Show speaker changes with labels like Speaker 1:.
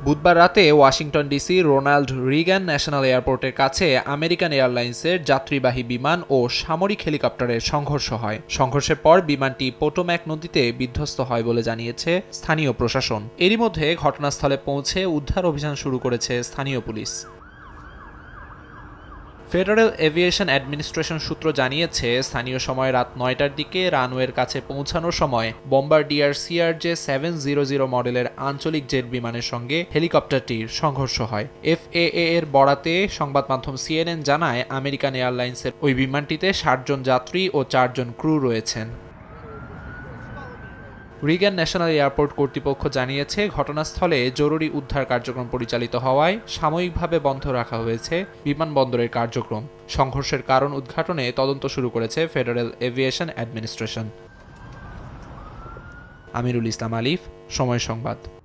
Speaker 1: বুধবার রাতে Washington DC Ronald Reagan National এয়ারপোর্টের কাছে আমেরিকান এয়ারলাইন্সের যাত্রীবাহী বিমান ও সামরিক হেলিকপ্টারের সংঘর্ষ হয়। সংঘর্ষের পর বিমানটি পোটোম্যাক নদীতে বিধ্বস্ত হয় বলে জানিয়েছে স্থানীয় প্রশাসন। এরই মধ্যে ঘটনাস্থলে পৌঁছে উদ্ধার অভিযান শুরু করেছে স্থানীয় পুলিশ। ফেডারেল এভিয়েশন অ্যাডমিনিস্ট্রেশন সূত্র জানিয়েছে, স্থানীয় সময় রাত ৯টার দিকে রানওয়ের কাছে পৌঁছানোর সময় বম্বারডিয়ার CRJ-700 মডেলের আঞ্চলিক জেট বিমানের সঙ্গে হেলিকপ্টারটির সংঘর্ষ হয়। FAA এর বরাতে সংবাদ মাধ্যম CNN জানায়, আমেরিকান এয়ারলাইন্সের ওই বিমানটিতে ৬০ জন যাত্রী ও ৪ জন ক্রু রয়েছেন। রিগান ন্যাশনাল এয়ারপোর্ট কর্তৃপক্ষ জানিয়েছে, ঘটনাস্থলে জরুরি উদ্ধার কার্যক্রম পরিচালিত হওয়ায় সাময়িকভাবে বন্ধ রাখা হয়েছে বিমানবন্দরের কার্যক্রম। সংঘর্ষের কারণ উদ্ঘাটনে তদন্ত শুরু করেছে federal aviation administration. Amirul Islam আলিফ, সময় সংবাদ।